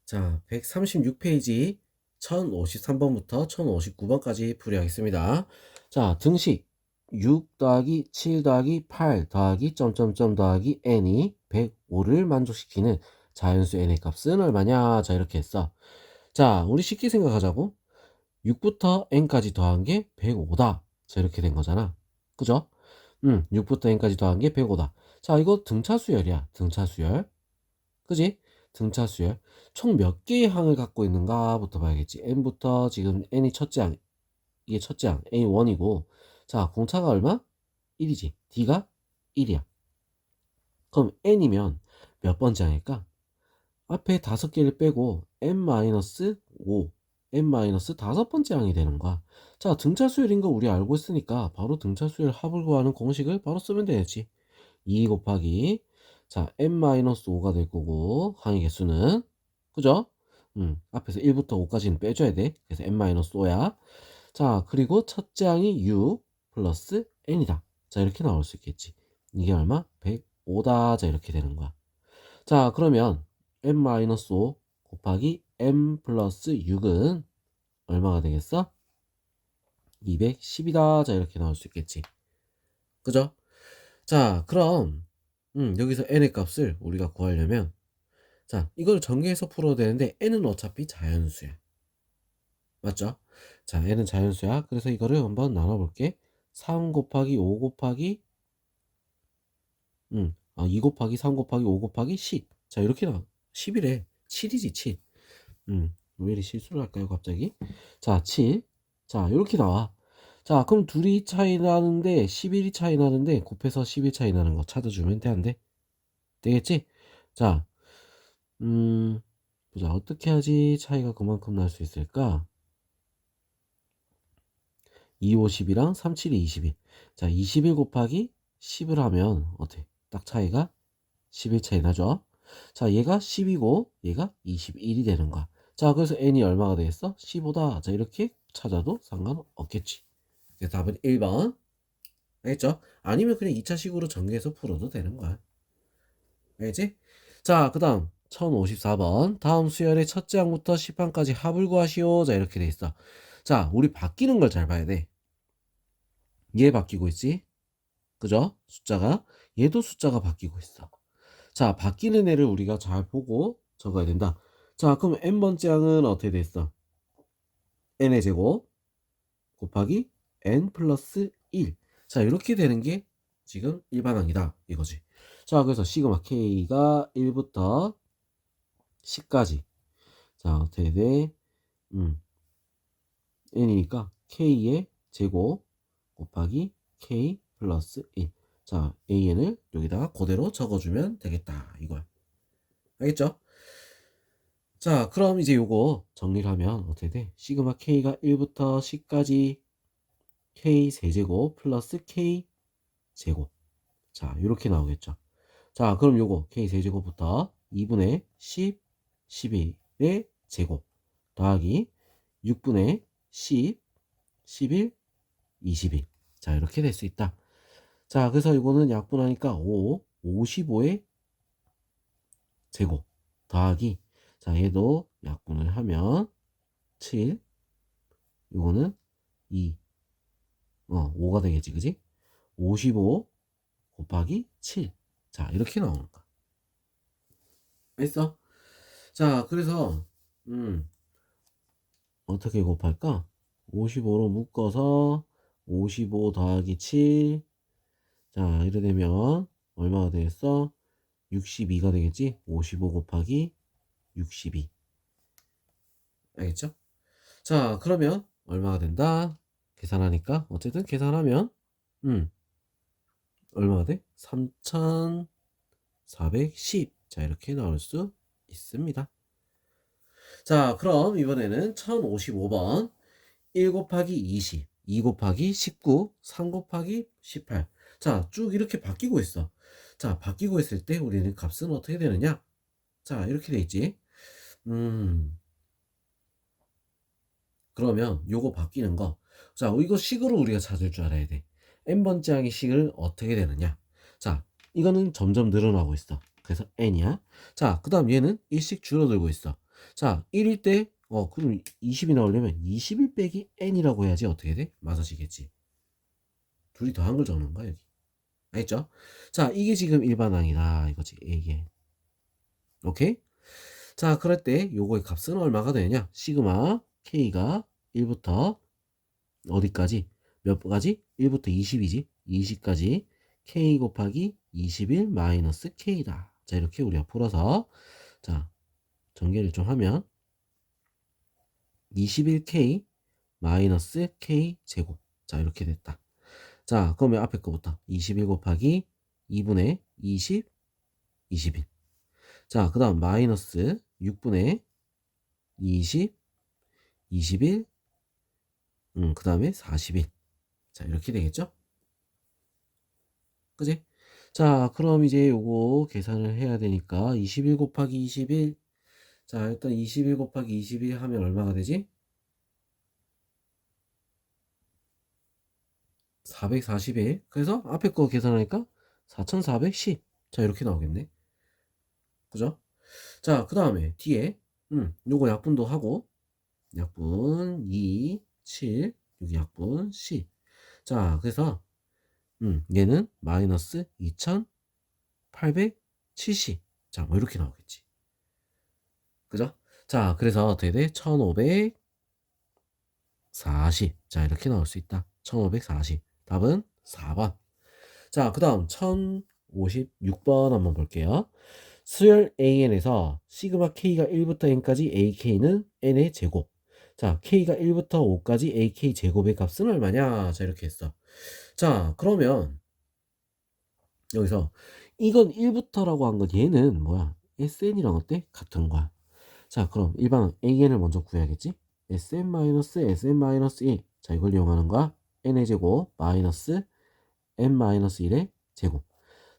자, 136페이지 1053번부터 1059번까지 풀이하겠습니다. 자, 등식 6 더하기 7 더하기 8 더하기 점점점 더하기 n이 105를 만족시키는 자연수 n의 값은 얼마냐? 자, 이렇게 했어. 자, 우리 쉽게 생각하자고. 6부터 n까지 더한 게 105다. 자, 이렇게 된 거잖아. 그죠? 6부터 n까지 더한 게 105다. 자, 이거 등차수열이야. 등차수열. 그지? 등차수열. 총 몇 개의 항을 갖고 있는가부터 봐야겠지. n부터 지금 n이 첫째 항, 이게 첫째 항, n이 1이고, 자, 공차가 얼마? 1이지. d가 1이야. 그럼 n이면 몇 번째 항일까? 앞에 5개를 빼고 n-5, n- 다섯 번째 항이 되는 거야. 자, 등차수열인 거 우리 알고 있으니까 바로 등차수열 합을 구하는 공식을 바로 쓰면 되겠지. 2 곱하기 자 n-5가 될 거고 항의 개수는 그죠? 앞에서 1부터 5까지는 빼줘야 돼. 그래서 n-5야. 자, 그리고 첫째 항이 6 플러스 n이다. 자, 이렇게 나올 수 있겠지. 이게 얼마? 105다. 자, 이렇게 되는 거야. 자, 그러면 n-5 곱하기 n 플러스 6은 얼마가 되겠어? 210이다. 자, 이렇게 나올 수 있겠지. 그죠? 자, 그럼 여기서 n의 값을 우리가 구하려면 자, 이걸 전개해서 풀어도 되는데 n은 어차피 자연수야. 맞죠? 자, n은 자연수야. 그래서 이거를 한번 나눠볼게. 3 곱하기 5 곱하기 2 곱하기 3 곱하기 5 곱하기 10. 자, 이렇게 나와. 10이래. 7이지 7. 왜 이리 실수를 할까요 갑자기? 자, 7. 자, 이렇게 나와. 자, 그럼 둘이 차이 나는데 11이 차이 나는데 곱해서 11 차이 나는 거 찾아주면 돼, 안 돼? 되겠지? 자, 보자. 어떻게 하지 차이가 그만큼 날 수 있을까? 2, 5, 10이랑 3, 7이 21. 자, 21 곱하기 10을 하면 어때? 딱 차이가 11 차이 나죠? 자, 얘가 10이고 얘가 21이 되는 거야. 자, 그래서 n이 얼마가 되겠어? 15다. 자, 이렇게 찾아도 상관없겠지. 그래서 답은 1번. 알겠죠? 아니면 그냥 2차식으로 전개해서 풀어도 되는 거야. 알겠지? 자, 그 다음 1054번. 다음 수열의 첫째 항부터 10항까지 합을 구하시오. 자, 이렇게 돼 있어. 자, 우리 바뀌는 걸 잘 봐야 돼. 얘 바뀌고 있지? 그죠? 숫자가. 얘도 숫자가 바뀌고 있어. 자, 바뀌는 애를 우리가 잘 보고 적어야 된다. 자, 그럼 n번째 항은 어떻게 됐어? n의 제곱 곱하기 n 플러스 1. 자, 이렇게 되는 게 지금 일반항이다. 이거지. 자, 그래서 시그마 k가 1부터 10까지. 자, 어떻게 돼? n이니까 k의 제곱 곱하기 k 플러스 1. 자, an을 여기다가 그대로 적어주면 되겠다. 이거야. 알겠죠? 자, 그럼 이제 요거 정리를 하면 어떻게 돼? 시그마 k가 1부터 10까지 k 세제곱 플러스 k 제곱. 자, 이렇게 나오겠죠. 자, 그럼 요거 k 세제곱부터 2분의 10, 11의 제곱 더하기 6분의 10, 11, 21. 자, 이렇게 될 수 있다. 자, 그래서 이거는 약분하니까 5, 55의 제곱 더하기 자, 얘도 약분을 하면 7, 이거는 2, 5가 되겠지, 그지? 55 곱하기 7. 자, 이렇게 나오는 거야. 알겠어? 자, 그래서, 어떻게 곱할까? 55로 묶어서 55 더하기 7. 자, 이래 되면 얼마가 되겠어? 62가 되겠지? 55 곱하기 62. 알겠죠? 자, 그러면 얼마가 된다? 계산하니까, 어쨌든 계산하면, 얼마가 돼? 3410. 자, 이렇게 나올 수 있습니다. 자, 그럼 이번에는 1055번. 1 곱하기 20, 2 곱하기 19, 3 곱하기 18. 자, 쭉 이렇게 바뀌고 있어. 자, 바뀌고 있을 때 우리는 값은 어떻게 되느냐? 자, 이렇게 돼 있지. 그러면 요거 바뀌는 거. 자, 이거 식으로 우리가 찾을 줄 알아야 돼. n번째 항의 식을 어떻게 되느냐? 자, 이거는 점점 늘어나고 있어. 그래서 n이야. 자, 그 다음 얘는 1씩 줄어들고 있어. 자, 1일 때, 그럼 20이 나오려면 21 빼기 n이라고 해야지 어떻게 돼? 맞아지겠지. 둘이 더한 걸 적는 거야, 여기. 알겠죠? 자, 이게 지금 일반항이다. 이거지, 이게. 오케이? 자, 그럴 때 요거의 값은 얼마가 되냐? 시그마 k가 1부터 어디까지? 몇 가지? 1부터 20이지? 20까지 k 곱하기 21 마이너스 k다. 자, 이렇게 우리가 풀어서 자, 전개를 좀 하면 21k 마이너스 k 제곱. 자, 이렇게 됐다. 자, 그러면 앞에 거부터 21 곱하기 2분의 20, 21. 자, 그 다음 마이너스 6분의 20, 21, 그 다음에 41. 자, 이렇게 되겠죠? 그지? 자, 그럼 이제 요거 계산을 해야 되니까 21 곱하기 21. 자, 일단 21 곱하기 21 하면 얼마가 되지? 441. 그래서 앞에 거 계산하니까 4410. 자, 이렇게 나오겠네. 그죠? 자, 그 다음에 뒤에 요거 약분도 하고 약분 2, 7, 여기 약분 10. 자, 그래서 얘는 마이너스 2870. 자, 뭐 이렇게 나오겠지. 그죠? 자, 그래서 어떻게 돼? 1540. 자, 이렇게 나올 수 있다. 1540. 답은 4번. 자, 그 다음 1056번 한번 볼게요. 수열 AN에서 시그마 K가 1부터 N까지 AK는 N의 제곱. 자, K가 1부터 5까지 AK 제곱의 값은 얼마냐? 자, 이렇게 했어. 자, 그러면 여기서 이건 1부터라고 한 건 얘는 뭐야? SN이랑 어때? 같은 거야. 자, 그럼 일반 AN을 먼저 구해야겠지? SN-SN-1. 자, 이걸 이용하는 거야. N의 제곱 마이너스 N-1의 제곱.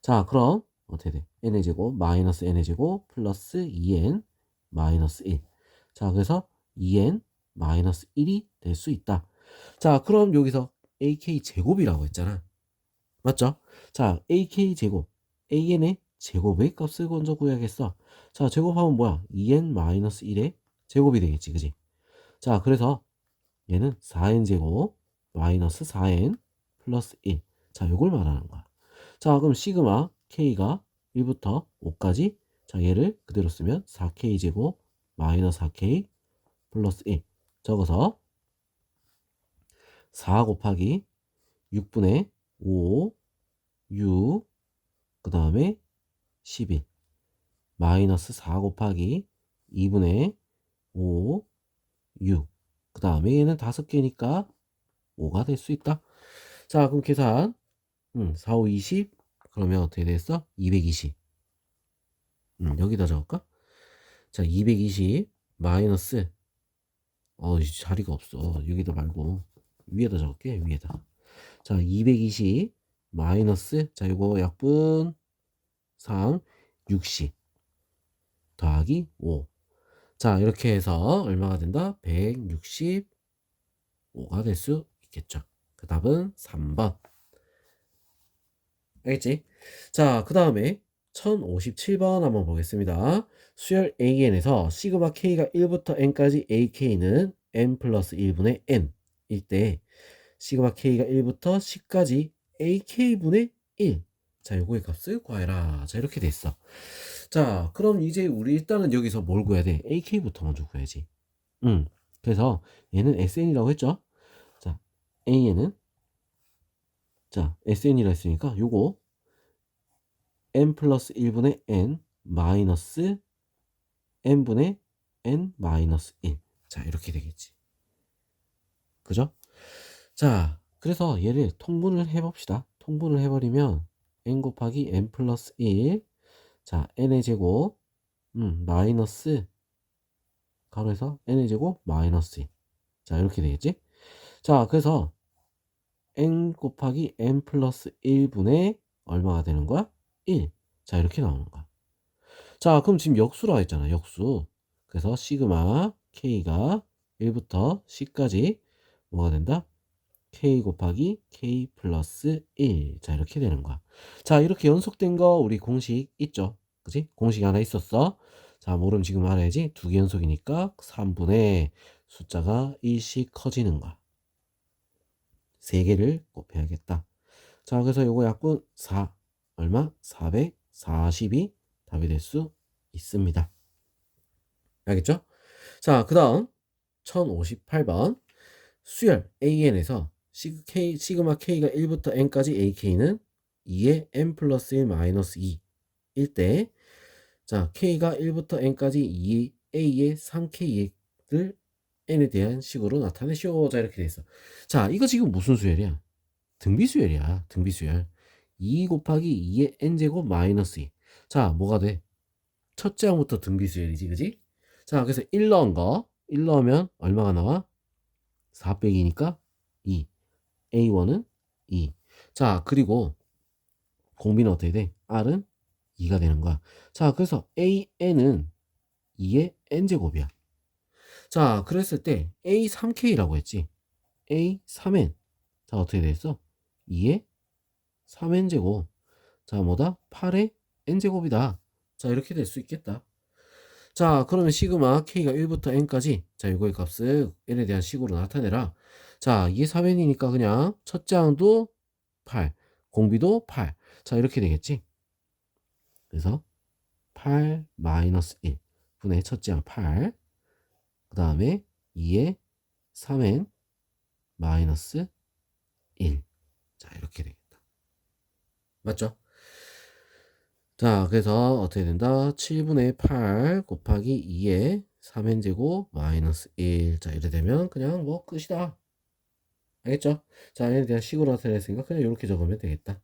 자, 그럼 어떻게 돼? N의 제곱 마이너스 N의 제곱 플러스 2N 마이너스 1. 자, 그래서 2N 마이너스 1이 될 수 있다. 자, 그럼 여기서 AK 제곱이라고 했잖아. 맞죠? 자, AK 제곱, AN의 제곱의 값을 먼저 구해야겠어. 자, 제곱하면 뭐야? 2N 마이너스 1의 제곱이 되겠지, 그지? 자, 그래서 얘는 4N 제곱 마이너스 4N 플러스 1. 자, 요걸 말하는 거야. 자, 그럼 시그마 K가 1부터 5까지. 자, 얘를 그대로 쓰면 4K 제곱 마이너스 4K 플러스 1. 적어서 4 곱하기 6분의 5, 6, 그 다음에 11. 마이너스 4 곱하기 2분의 5, 6. 그 다음에 얘는 5개니까 5가 될 수 있다. 자, 그럼 계산. 4, 5, 20. 그러면 어떻게 됐어? 220. 여기다 적을까? 자, 220 마이너스 자리가 없어. 여기다 말고 위에다 적을게. 위에다. 자, 220 마이너스 자, 이거 약분 3 60 더하기 5. 자, 이렇게 해서 얼마가 된다? 165가 될 수 있겠죠. 그 답은 3번. 알겠지? 자, 그 다음에 1057번 한번 보겠습니다. 수열 AN에서 시그마 K가 1부터 N까지 AK는 N 플러스 1분의 N 일 때 시그마 K가 1부터 10까지 AK분의 1. 자, 요거의 값을 구해라. 자, 이렇게 돼 있어. 자, 그럼 이제 우리 일단은 여기서 뭘 구해야 돼? AK부터 먼저 구해야지. 그래서 얘는 SN이라고 했죠? 자, AN은 자, SN이라 했으니까 요거 n 플러스 1분의 n 마이너스 n분의 n 마이너스 1. 자, 이렇게 되겠지. 그죠? 자, 그래서 얘를 통분을 해봅시다. 통분을 해버리면 n 곱하기 n 플러스 1. 자, n의 제곱 마이너스 가로에서 n의 제곱 마이너스 1. 자, 이렇게 되겠지? 자, 그래서 n 곱하기 n 플러스 1분의 얼마가 되는 거야? 1. 자, 이렇게 나오는 거야. 자, 그럼 지금 역수라 했잖아. 역수. 그래서 시그마 K가 1부터 C까지 뭐가 된다? K 곱하기 K 플러스 1. 자, 이렇게 되는 거야. 자, 이렇게 연속된 거 우리 공식 있죠? 그지? 공식이 하나 있었어. 자, 모름 지금 알아야지. 2개 연속이니까 3분의 숫자가 1씩 커지는 거야. 3개를 곱해야겠다. 자, 그래서 요거 약분 4. 얼마? 440이 답이 될 수 있습니다. 알겠죠? 자, 그 다음 1058번 수열 AN에서 시그마 K가 1부터 N까지 AK는 2의 N 플러스 1 마이너스 2일 때, 자, K가 1부터 N까지 2A의 3K를 N에 대한 식으로 나타내시오. 자, 이렇게 돼 있어. 자, 이거 지금 무슨 수열이야? 등비수열이야. 등비수열. 2 곱하기 2의 N제곱 마이너스 2. 자, 뭐가 돼? 첫째 항부터 등비수열이지, 그지? 자, 그래서 1 넣은 거, 1 넣으면 얼마가 나와? 4 빼기니까 2. A1은 2. 자, 그리고 공비는 어떻게 돼? R은 2가 되는 거야. 자, 그래서 AN은 2의 N제곱이야. 자, 그랬을 때 A3K라고 했지. A3N. 자, 어떻게 됐어? 2의 3N제곱. 자, 뭐다? 8의 N제곱이다. 자, 이렇게 될 수 있겠다. 자, 그러면 시그마 K가 1부터 N까지, 자, 이거의 값을 N에 대한 식으로 나타내라. 자, 이게 3N이니까 그냥 첫째 항도 8, 공비도 8. 자, 이렇게 되겠지. 그래서 8 마이너스 1 분의 첫째 항 8, 그 다음에 2의 3N 마이너스 1. 자, 이렇게 되겠다. 맞죠? 자, 그래서 어떻게 된다? 7분의 8 곱하기 2의 3n제곱 마이너스 1. 자, 이래 되면 그냥 뭐 끝이다. 알겠죠? 자, 얘에 대한 식으로 나타냈으니까 그냥 이렇게 적으면 되겠다.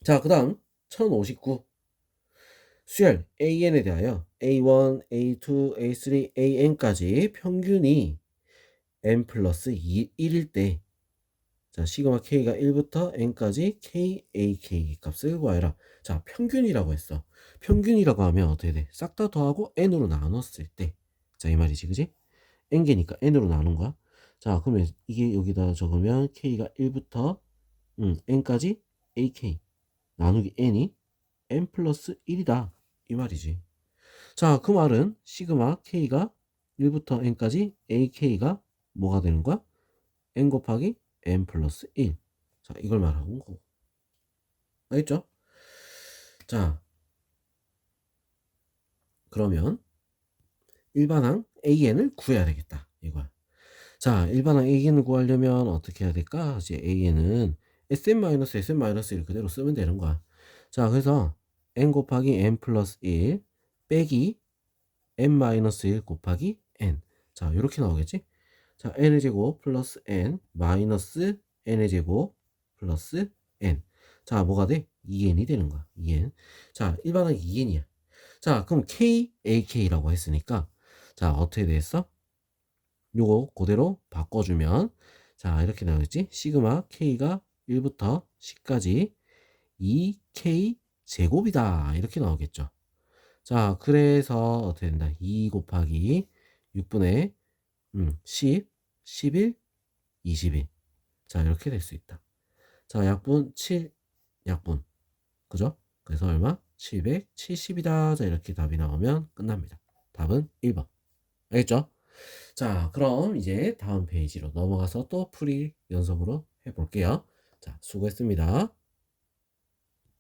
자, 그 다음 1059 수열 AN에 대하여 A1, A2, A3, AN까지 평균이 N 플러스 1일 때, 자, 시그마 K가 1부터 N까지 KAK 값을 구하여라. 자, 평균이라고 했어. 평균이라고 하면 어떻게 돼? 싹 다 더하고 N으로 나눴을 때. 자, 이 말이지, 그지? N개니까 N으로 나눈 거야. 자, 그러면 이게 여기다 적으면 K가 1부터 N까지 AK 나누기 N이 N 플러스 1이다. 이 말이지. 자, 그 말은 시그마 K가 1부터 N까지 AK가 뭐가 되는 거야? N 곱하기 N 플러스 1. 자, 이걸 말하는 거고. 알겠죠? 자, 그러면 일반항 AN을 구해야 되겠다. 이거야. 자, 일반항 AN을 구하려면 어떻게 해야 될까? 이제 AN은 SM-SM-1을 그대로 쓰면 되는 거야. 자, 그래서 N 곱하기 N 플러스 1 빼기 N-1 곱하기 N. 자, 이렇게 나오겠지? 자, N의 제곱 플러스 N 마이너스 N의 제곱 플러스 N. 자, 뭐가 돼? 2N이 되는 거야. 2N. 자, 일반항 2N이야. 자, 그럼 KAK라고 했으니까, 자, 어떻게 됐어? 요거 그대로 바꿔주면, 자, 이렇게 나오겠지? 시그마 K가 1부터 10까지 2K 제곱이다. 이렇게 나오겠죠. 자, 그래서 어떻게 된다? 2 곱하기 6분의 10, 11, 21. 자, 이렇게 될 수 있다. 자, 약분 7, 약분. 그죠? 그래서 얼마? 770이다. 자, 이렇게 답이 나오면 끝납니다. 답은 1번. 알겠죠? 자, 그럼 이제 다음 페이지로 넘어가서 또 풀이 연속으로 해볼게요. 자, 수고했습니다.